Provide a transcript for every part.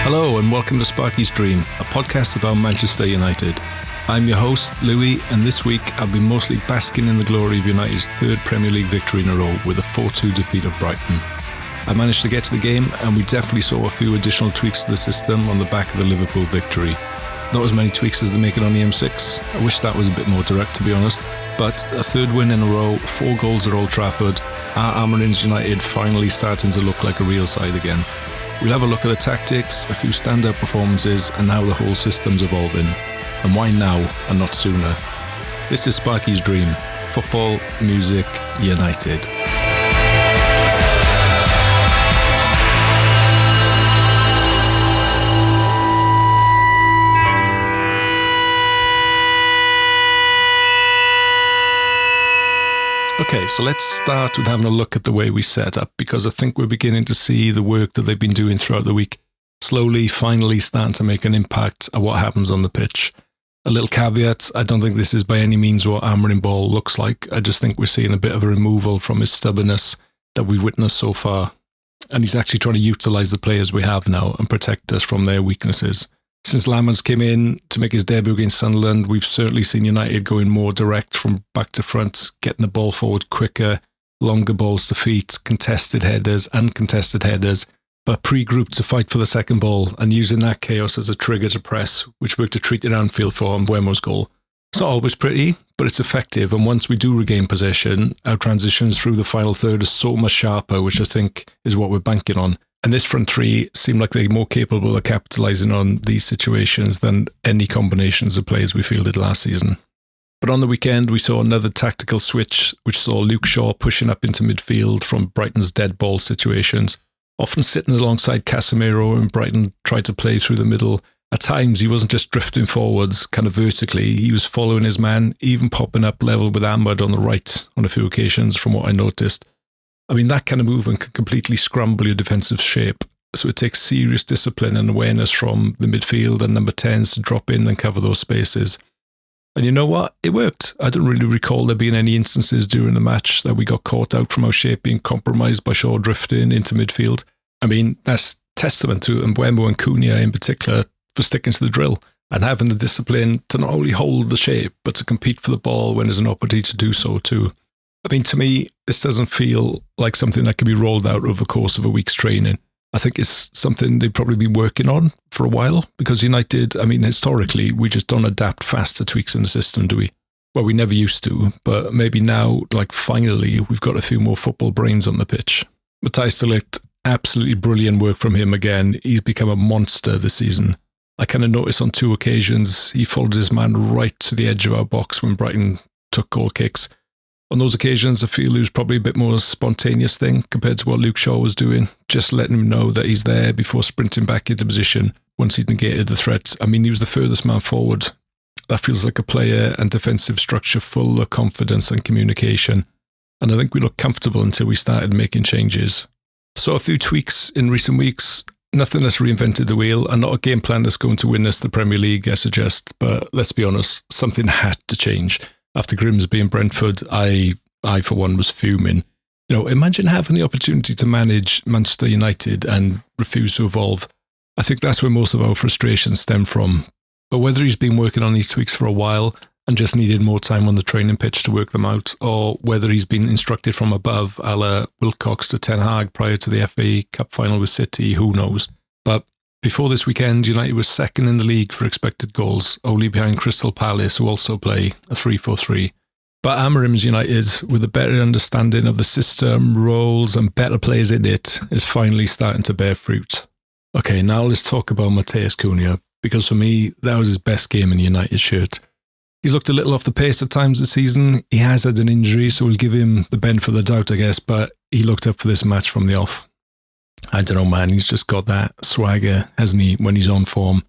Hello and welcome to Sparky's Dream, a podcast about Manchester United. I'm your host, Lewie, and this week I've been mostly basking in the glory of United's third Premier League victory in a row with a 4-2 defeat of Brighton. I managed to get to the game and we definitely saw a few additional tweaks to the system on the back of the Liverpool victory. Not as many tweaks as they make it on the M6. I wish that was a bit more direct, to be honest. But a third win in a row, 4 goals at Old Trafford, our Amorim's United finally starting to look like a real side again. We'll have a look at the tactics, a few standout performances and how the whole system's evolving. And why now and not sooner? This is Sparky's Dream. Football, music, United. Okay, so let's start with having a look at the way we set up, because I think we're beginning to see the work that they've been doing throughout the week slowly, finally starting to make an impact at what happens on the pitch. A little caveat, I don't think this is by any means what Amorim ball looks like. I just think we're seeing a bit of a removal from his stubbornness that we've witnessed so far. And he's actually trying to utilise the players we have now and protect us from their weaknesses. Since Lammers came in to make his debut against Sunderland, we've certainly seen United going more direct from back to front, getting the ball forward quicker, longer balls to feet, contested headers, uncontested headers, but pre-grouped to fight for the second ball and using that chaos as a trigger to press, which worked a treat in Anfield for Mbeumo's goal. It's not always pretty, but it's effective, and once we do regain possession, our transitions through the final third are so much sharper, which I think is what we're banking on. And this front three seem like they're more capable of capitalising on these situations than any combinations of players we fielded last season. But on the weekend, we saw another tactical switch, which saw Luke Shaw pushing up into midfield from Brighton's dead ball situations, often sitting alongside Casemiro, and Brighton tried to play through the middle. At times, he wasn't just drifting forwards, kind of vertically, he was following his man, even popping up level with Ahmad on the right on a few occasions, from what I noticed. I mean, that kind of movement can completely scramble your defensive shape, so it takes serious discipline and awareness from the midfield and number 10s to drop in and cover those spaces. And you know what? It worked. I don't really recall there being any instances during the match that we got caught out from our shape being compromised by Shaw drifting into midfield. I mean, that's testament to Mbeumo and Cunha in particular for sticking to the drill and having the discipline to not only hold the shape, but to compete for the ball when there's an opportunity to do so too. I mean, to me, this doesn't feel like something that can be rolled out over the course of a week's training. I think it's something they've probably been working on for a while, because United, I mean, historically, we just don't adapt fast to tweaks in the system, do we? Well, we never used to, but maybe now, like finally, we've got a few more football brains on the pitch. Matthijs de Ligt, absolutely brilliant work from him again. He's become a monster this season. I kind of noticed on 2 occasions, he followed his man right to the edge of our box when Brighton took goal kicks. On those occasions, I feel it was probably a bit more spontaneous thing compared to what Luke Shaw was doing, just letting him know that he's there before sprinting back into position once he'd negated the threat. I mean, he was the furthest man forward. That feels like a player and defensive structure full of confidence and communication. And I think we looked comfortable until we started making changes. So a few tweaks in recent weeks, nothing that's reinvented the wheel, and not a game plan that's going to win us the Premier League, I suggest. But let's be honest, something had to change. After Grimsby and Brentford, I for one was fuming. You know, imagine having the opportunity to manage Manchester United and refuse to evolve. I think that's where most of our frustrations stem from. But whether he's been working on these tweaks for a while and just needed more time on the training pitch to work them out, or whether he's been instructed from above, a la Wilcox to Ten Hag prior to the FA Cup final with City, who knows. But before this weekend, United was second in the league for expected goals, only behind Crystal Palace, who also play a 3-4-3. But Amorim's United, with a better understanding of the system, roles and better players in it, is finally starting to bear fruit. Okay, now let's talk about Matheus Cunha, because for me, that was his best game in a United shirt. He's looked a little off the pace at times this season. He has had an injury, so we'll give him the benefit of the doubt, I guess, but he looked up for this match from the off. I don't know, man, he's just got that swagger, hasn't he, when he's on form.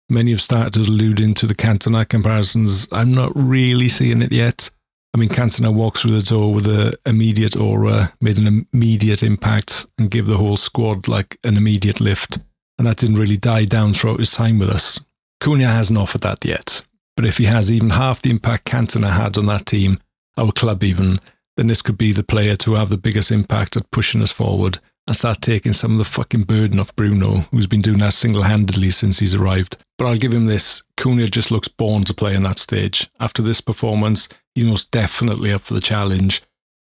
Many have started alluding to the Cantona comparisons. I'm not really seeing it yet. I mean, Cantona walked through the door with an immediate aura, made an immediate impact, and gave the whole squad like an immediate lift. And that didn't really die down throughout his time with us. Cunha hasn't offered that yet. But if he has even half the impact Cantona had on that team, our club even, then this could be the player to have the biggest impact at pushing us forward and start taking some of the fucking burden off Bruno, who's been doing that single-handedly since he's arrived. But I'll give him this. Cunha just looks born to play on that stage. After this performance, he's most definitely up for the challenge,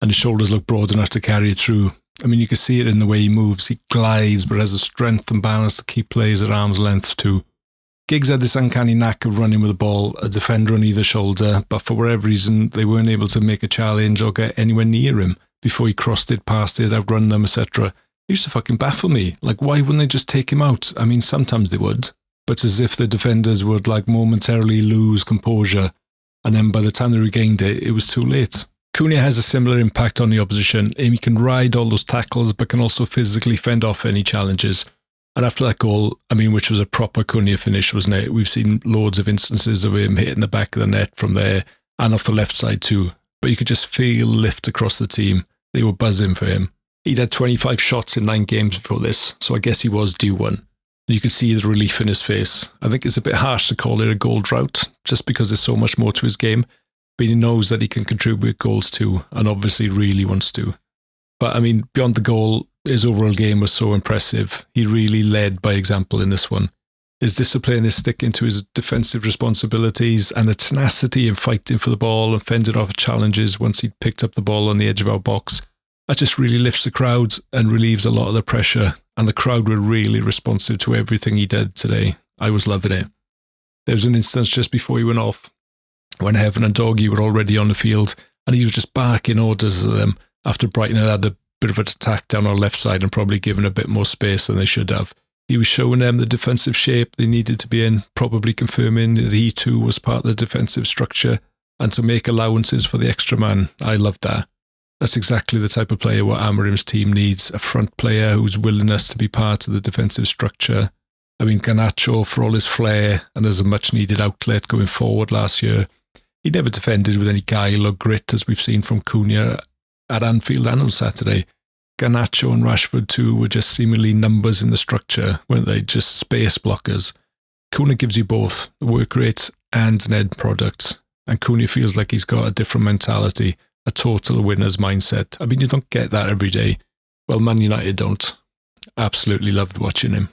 and his shoulders look broad enough to carry it through. I mean, you can see it in the way he moves. He glides, but has the strength and balance to keep players at arm's length too. Giggs had this uncanny knack of running with the ball, a defender on either shoulder, but for whatever reason, they weren't able to make a challenge or get anywhere near him before he crossed it, passed it, outrun them, etc. It used to fucking baffle me. Like, why wouldn't they just take him out? I mean, sometimes they would, but as if the defenders would like momentarily lose composure, and then by the time they regained it, it was too late. Cunha has a similar impact on the opposition. He can ride all those tackles, but can also physically fend off any challenges. And after that goal, I mean, which was a proper Cunha finish, wasn't it? We've seen loads of instances of him hitting the back of the net from there and off the left side too. But you could just feel lift across the team. They were buzzing for him. He'd had 25 shots in 9 games before this, so I guess he was due one. You could see the relief in his face. I think it's a bit harsh to call it a goal drought, just because there's so much more to his game. But he knows that he can contribute goals too, and obviously really wants to. But I mean, beyond the goal, his overall game was so impressive. He really led by example in this one. His discipline is sticking to his defensive responsibilities, and the tenacity in fighting for the ball and fending off challenges once he'd picked up the ball on the edge of our box. That just really lifts the crowd and relieves a lot of the pressure, and the crowd were really responsive to everything he did today. I was loving it. There was an instance just before he went off when Heaven and Doggy were already on the field, and he was just barking orders at them after Brighton had a bit of an attack down our left side and probably given a bit more space than they should have. He was showing them the defensive shape they needed to be in, probably confirming that he too was part of the defensive structure and to make allowances for the extra man. I loved that. That's exactly the type of player what Amorim's team needs, a front player whose willingness to be part of the defensive structure. I mean, Garnacho, for all his flair and as a much needed outlet going forward last year, he never defended with any guile or grit as we've seen from Cunha at Anfield and on Saturday. Garnacho and Rashford too were just seemingly numbers in the structure, weren't they? Just space blockers. Cunha gives you both the work rate and an end product, and Cunha feels like he's got a different mentality, a total winner's mindset. I mean, you don't get that every day. Well, Man United don't. Absolutely loved watching him.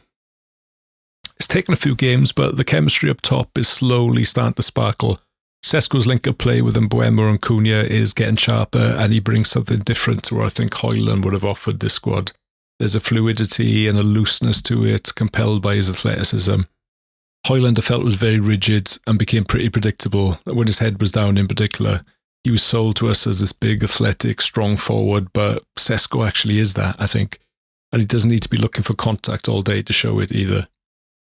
It's taken a few games, but the chemistry up top is slowly starting to sparkle. Sesko's link-up play with Mbeumo and Cunha is getting sharper, and he brings something different to what I think Højlund would have offered this squad. There's a fluidity and a looseness to it, compelled by his athleticism. Højlund I felt was very rigid and became pretty predictable. When his head was down in particular, he was sold to us as this big, athletic, strong forward, but Sesko actually is that, I think. And he doesn't need to be looking for contact all day to show it either.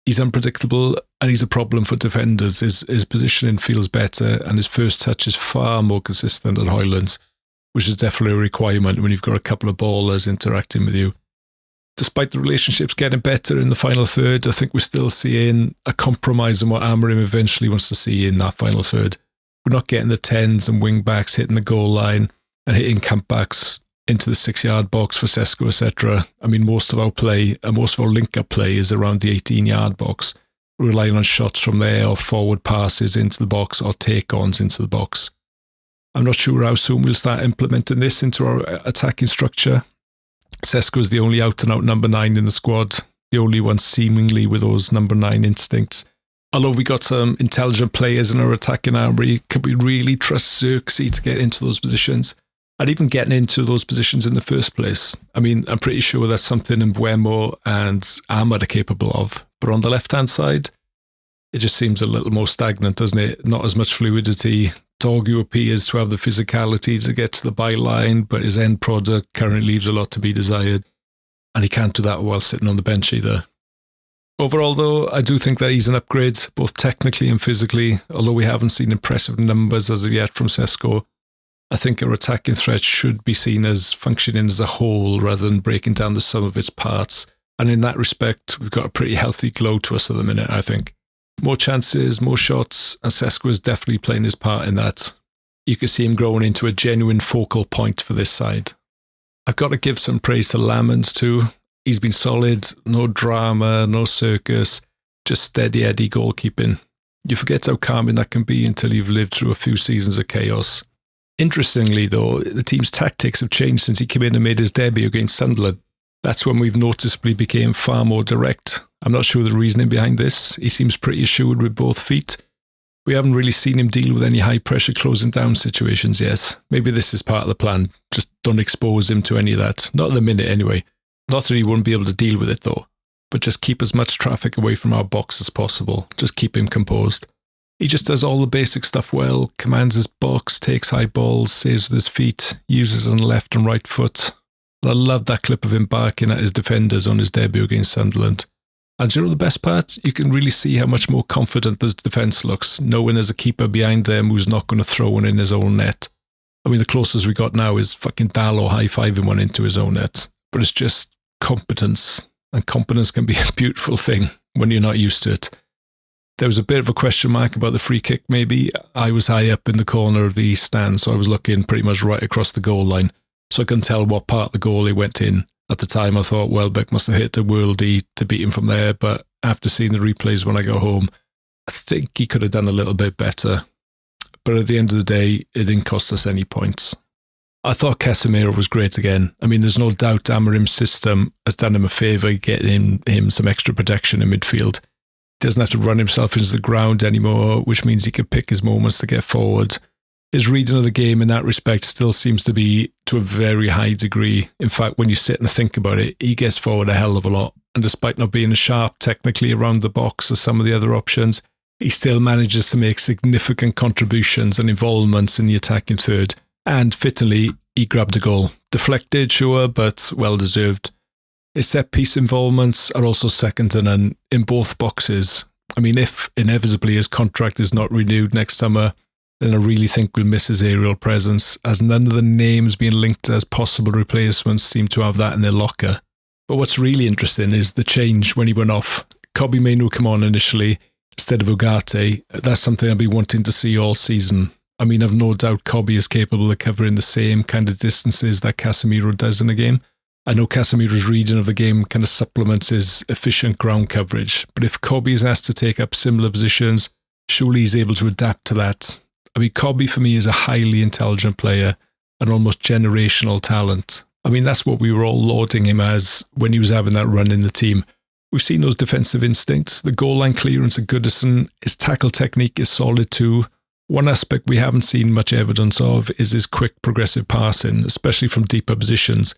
He's unpredictable and he's a problem for defenders. His positioning feels better and his first touch is far more consistent than Højlund's, which is definitely a requirement when you've got a couple of ballers interacting with you. Despite the relationships getting better in the final third, I think we're still seeing a compromise on what Amorim eventually wants to see in that final third. We're not getting the 10s and wing backs hitting the goal line and hitting camp backs into the 6-yard box for Sesko, etc. I mean, most of our play and most of our link-up play is around the 18-yard box, relying on shots from there or forward passes into the box or take-ons into the box. I'm not sure how soon we'll start implementing this into our attacking structure. Sesko is the only out-and-out number 9 in the squad, the only one seemingly with those number 9 instincts. Although we got some intelligent players in our attacking armory, can we really trust Xerxes to get into those positions? And even getting into those positions in the first place. I mean, I'm pretty sure that's something Mbeumo and Ahmad are capable of. But on the left-hand side, it just seems a little more stagnant, doesn't it? Not as much fluidity. Dorgu appears to have the physicality to get to the byline, but his end product currently leaves a lot to be desired. And he can't do that while sitting on the bench either. Overall, though, I do think that he's an upgrade, both technically and physically, although we haven't seen impressive numbers as of yet from Sesko. I think our attacking threat should be seen as functioning as a whole rather than breaking down the sum of its parts. And in that respect, we've got a pretty healthy glow to us at the minute, I think. More chances, more shots, and Sesko is definitely playing his part in that. You can see him growing into a genuine focal point for this side. I've got to give some praise to Lamens too. He's been solid, no drama, no circus, just steady Eddie goalkeeping. You forget how calming that can be until you've lived through a few seasons of chaos. Interestingly, though, the team's tactics have changed since he came in and made his debut against Sunderland. That's when we've noticeably became far more direct. I'm not sure the reasoning behind this. He seems pretty assured with both feet. We haven't really seen him deal with any high-pressure closing down situations yet. Maybe this is part of the plan. Just don't expose him to any of that. Not at the minute, anyway. Not that he won't be able to deal with it, though. But just keep as much traffic away from our box as possible. Just keep him composed. He just does all the basic stuff well, commands his box, takes high balls, saves with his feet, uses on the left and right foot. And I love that clip of him barking at his defenders on his debut against Sunderland. And you know the best part? You can really see how much more confident the defence looks, knowing there's a keeper behind them who's not going to throw one in his own net. I mean, the closest we got now is fucking Dallo high-fiving one into his own net. But it's just competence. And competence can be a beautiful thing when you're not used to it. There was a bit of a question mark about the free kick, maybe. I was high up in the corner of the stand, so I was looking pretty much right across the goal line. So I couldn't tell what part of the goal he went in. At the time, I thought Welbeck must have hit a worldie to beat him from there, but after seeing the replays when I got home, I think he could have done a little bit better. But at the end of the day, it didn't cost us any points. I thought Casemiro was great again. I mean, there's no doubt Amarim's system has done him a favour getting him some extra protection in midfield. He doesn't have to run himself into the ground anymore, which means he can pick his moments to get forward. His reading of the game in that respect still seems to be to a very high degree. In fact, when you sit and think about it, he gets forward a hell of a lot. And despite not being as sharp technically around the box as some of the other options, he still manages to make significant contributions and involvements in the attacking third. And fittingly, he grabbed a goal. Deflected, sure, but well deserved. His set-piece involvements are also second to none in both boxes. I mean, if inevitably his contract is not renewed next summer, then I really think we'll miss his aerial presence, as none of the names being linked as possible replacements seem to have that in their locker. But what's really interesting is the change when he went off. Kobbie Mainoo come on initially instead of Ugarte. That's something I've been wanting to see all season. I mean, I've no doubt Kobbie is capable of covering the same kind of distances that Casemiro does in a game. I know Casemiro's reading of the game kind of supplements his efficient ground coverage, but if Kobbie is asked to take up similar positions, surely he's able to adapt to that. I mean, Kobbie for me is a highly intelligent player, an almost generational talent. I mean, that's what we were all lauding him as when he was having that run in the team. We've seen those defensive instincts, the goal line clearance of Goodison, his tackle technique is solid too. One aspect we haven't seen much evidence of is his quick progressive passing, especially from deeper positions.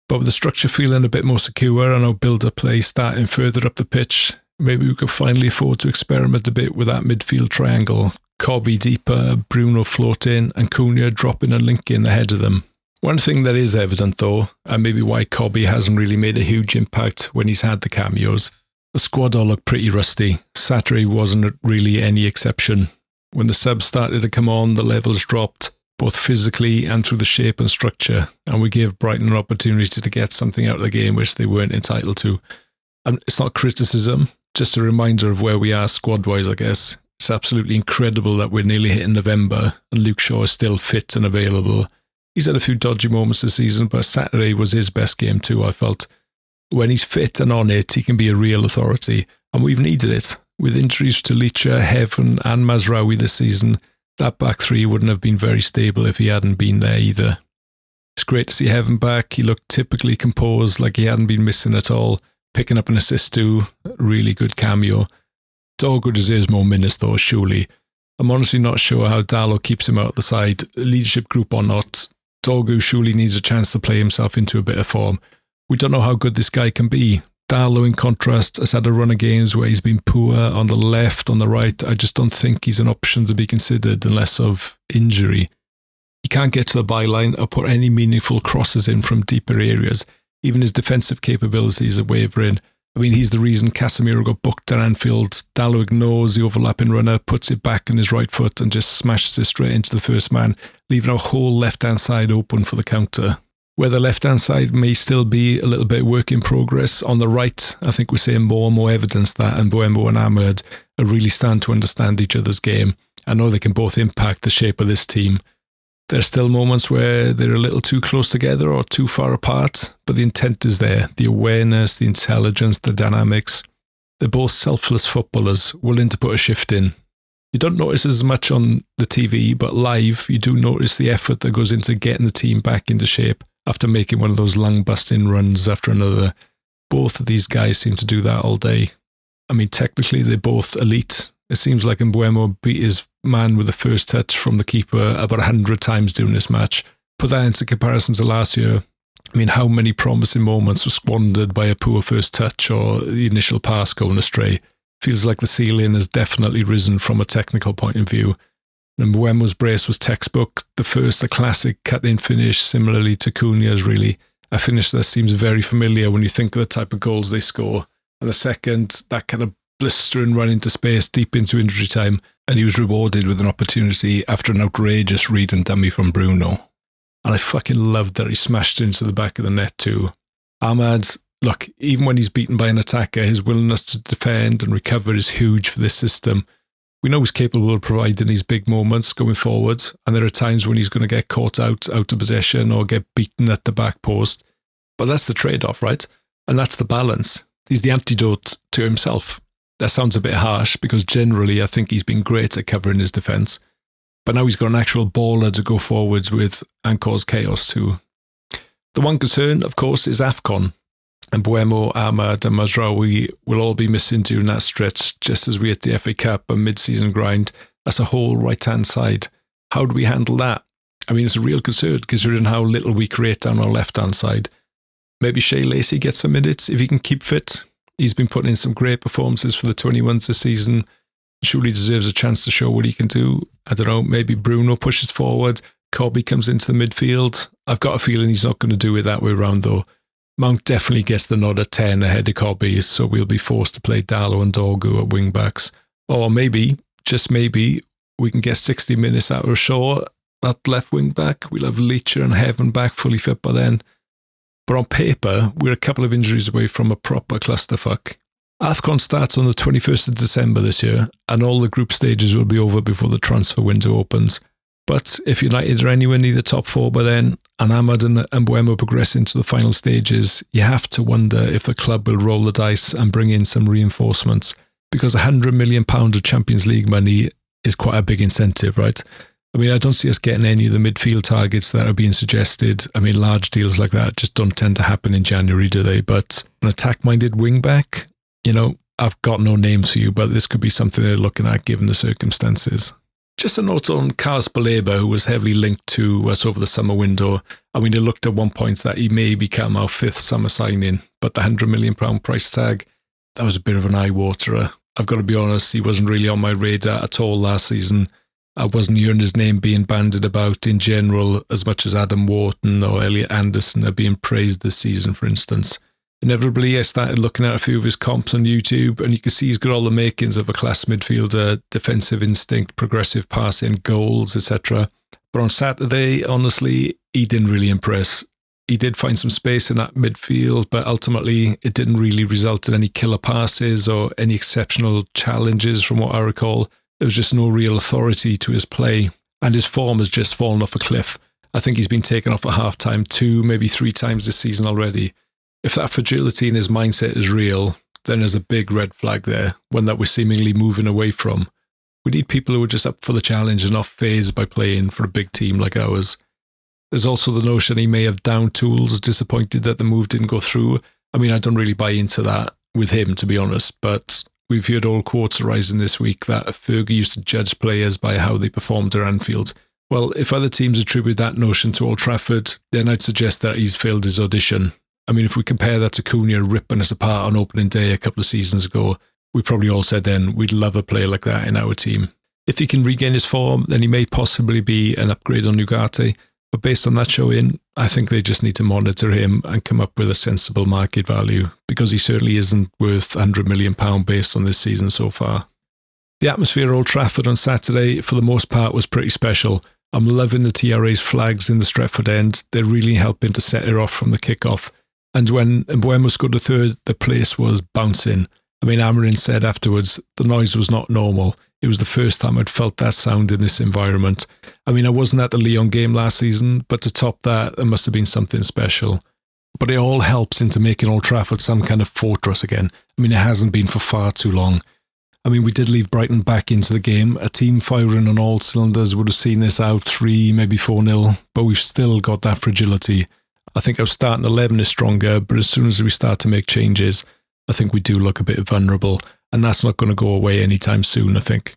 But with the structure feeling a bit more secure and our build-up play starting further up the pitch, maybe we could finally afford to experiment a bit with that midfield triangle. Kobbie deeper, Bruno floating, and Cunha dropping and linking ahead of them. One thing that is evident though, and maybe why Kobbie hasn't really made a huge impact when he's had the cameos, the squad all looked pretty rusty. Saturday wasn't really any exception. When the subs started to come on, the levels dropped, both physically and through the shape and structure, and we gave Brighton an opportunity to get something out of the game which they weren't entitled to. And it's not criticism, just a reminder of where we are squad-wise, I guess. It's absolutely incredible that we're nearly hitting November and Luke Shaw is still fit and available. He's had a few dodgy moments this season, but Saturday was his best game too, I felt. When he's fit and on it, he can be a real authority, and we've needed it. With injuries to Leacher, Heaven and Mazraoui this season, that back three wouldn't have been very stable if he hadn't been there either. It's great to see Heaven back. He looked typically composed, like he hadn't been missing at all, picking up an assist too. Really good cameo. Dogu deserves more minutes though, surely. I'm honestly not sure how Dallo keeps him out of the side, leadership group or not. Dogu surely needs a chance to play himself into a bit of form. We don't know how good this guy can be. Dallo, in contrast, has had a run of games where he's been poor on the left, on the right. I just don't think he's an option to be considered unless of injury. He can't get to the byline or put any meaningful crosses in from deeper areas. Even his defensive capabilities are wavering. I mean, he's the reason Casemiro got booked at Anfield. Dallo ignores the overlapping runner, puts it back on his right foot and just smashes it straight into the first man, leaving our whole left-hand side open for the counter. Where the left-hand side may still be a little bit work in progress, on the right, I think we're seeing more and more evidence that Mbeumo and Ahmed are really starting to understand each other's game. I know they can both impact the shape of this team. There are still moments where they're a little too close together or too far apart, but the intent is there, the awareness, the intelligence, the dynamics. They're both selfless footballers, willing to put a shift in. You don't notice as much on the TV, but live, you do notice the effort that goes into getting the team back into shape. after making one of those long busting runs after another. Both of these guys seem to do that all day. I mean, technically, they're both elite. It seems like Mbeumo beat his man with the first touch from the keeper about 100 times during this match. Put that into comparison to last year. I mean, how many promising moments were squandered by a poor first touch or the initial pass going astray? Feels like the ceiling has definitely risen from a technical point of view. And Mbeumo's brace was textbook. The first, a classic cut-in finish, similarly to Cunha's, really. A finish that seems very familiar when you think of the type of goals they score. And the second, that kind of blistering run into space deep into injury time. And he was rewarded with an opportunity after an outrageous read and dummy from Bruno. And I fucking loved that he smashed into the back of the net too. Ahmad, look, even when he's beaten by an attacker, his willingness to defend and recover is huge for this system. We know he's capable of providing these big moments going forward, and there are times when he's going to get caught out of possession or get beaten at the back post. But that's the trade-off, right? And that's the balance. He's the antidote to himself. That sounds a bit harsh because generally I think he's been great at covering his defence. But now he's got an actual baller to go forwards with and cause chaos too. The one concern, of course, is AFCON. And Mbeumo, Ahmad and Mazraoui will all be missing during that stretch, just as we hit the FA Cup and mid-season grind. That's a whole right-hand side. How do we handle that? I mean, it's a real concern considering how little we create down our left-hand side. Maybe Shea Lacey gets some minutes if he can keep fit. He's been putting in some great performances for the 21s this season. Surely deserves a chance to show what he can do. I don't know, maybe Bruno pushes forward, Cobby comes into the midfield. I've got a feeling he's not going to do it that way around though. Mount definitely gets the nod at 10 ahead of Cobby, so we'll be forced to play Dallo and Dorgu at wing backs. Or maybe, just maybe, we can get 60 minutes out of Shaw at left wing back. We'll have Leacher and Heaven back fully fit by then. But on paper, we're a couple of injuries away from a proper clusterfuck. AFCON starts on the 21st of December this year, and all the group stages will be over before the transfer window opens. But if United are anywhere near the top four by then, and Ahmad and Mbeumo progress into the final stages, you have to wonder if the club will roll the dice and bring in some reinforcements, because £100 million of Champions League money is quite a big incentive, right? I mean, I don't see us getting any of the midfield targets that are being suggested. I mean, large deals like that just don't tend to happen in January, do they? But an attack-minded wing-back, you know, I've got no names for you, but this could be something they're looking at given the circumstances. Just a note on Carlos Baleba, who was heavily linked to us over the summer window. I mean, it looked at one point that he may become our fifth summer signing, but the £100 million price tag, that was a bit of an eye-waterer. I've got to be honest, he wasn't really on my radar at all last season. I wasn't hearing his name being bandied about in general as much as Adam Wharton or Elliot Anderson are being praised this season, for instance. Inevitably, I started looking at a few of his comps on YouTube, and you can see he's got all the makings of a class midfielder, defensive instinct, progressive passing, goals, etc. But on Saturday, honestly, he didn't really impress. He did find some space in that midfield, but ultimately it didn't really result in any killer passes or any exceptional challenges from what I recall. There was just no real authority to his play, and his form has just fallen off a cliff. I think he's been taken off at half-time 2, maybe 3 times this season already. If that fragility in his mindset is real, then there's a big red flag there, one that we're seemingly moving away from. We need people who are just up for the challenge and not fazed by playing for a big team like ours. There's also the notion he may have down tools, disappointed that the move didn't go through. I mean, I don't really buy into that with him, to be honest, but we've heard all quotes arising this week that Fergie used to judge players by how they performed at Anfield. Well, if other teams attribute that notion to Old Trafford, then I'd suggest that he's failed his audition. I mean, if we compare that to Cunha ripping us apart on opening day a couple of seasons ago, we probably all said then we'd love a player like that in our team. If he can regain his form, then he may possibly be an upgrade on Ugarte. But based on that showing, I think they just need to monitor him and come up with a sensible market value, because he certainly isn't worth £100 million based on this season so far. The atmosphere at Old Trafford on Saturday, for the most part, was pretty special. I'm loving the TRA's flags in the Stretford end. They're really helping to set it off from the kickoff. And when Mbeumo scored a third, the place was bouncing. I mean, Amarin said afterwards, the noise was not normal. It was the first time I'd felt that sound in this environment. I mean, I wasn't at the Lyon game last season, but to top that, there must have been something special. But it all helps into making Old Trafford some kind of fortress again. I mean, it hasn't been for far too long. I mean, we did leave Brighton back into the game. A team firing on all cylinders would have seen this out 3, maybe 4-0, but we've still got that fragility. I think our starting 11 is stronger, but as soon as we start to make changes, I think we do look a bit vulnerable, and that's not going to go away anytime soon, I think.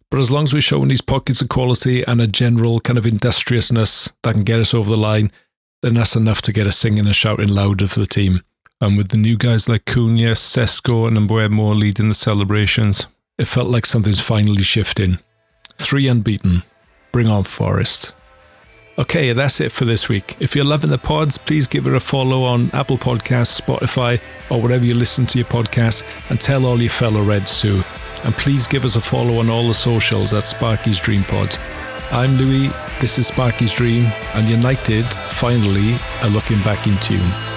But as long as we're showing these pockets of quality and a general kind of industriousness that can get us over the line, then that's enough to get us singing and shouting louder for the team. And with the new guys like Cunha, Sesko and Mbeumo leading the celebrations, it felt like something's finally shifting. 3 unbeaten. Bring on Forest. Okay, that's it for this week. If you're loving the pods, please give it a follow on Apple Podcasts, Spotify, or wherever you listen to your podcast, and tell all your fellow Reds too. And please give us a follow on all the socials at Sparky's Dream Pod. I'm Lewie, this is Sparky's Dream, and United, finally, are looking back in tune.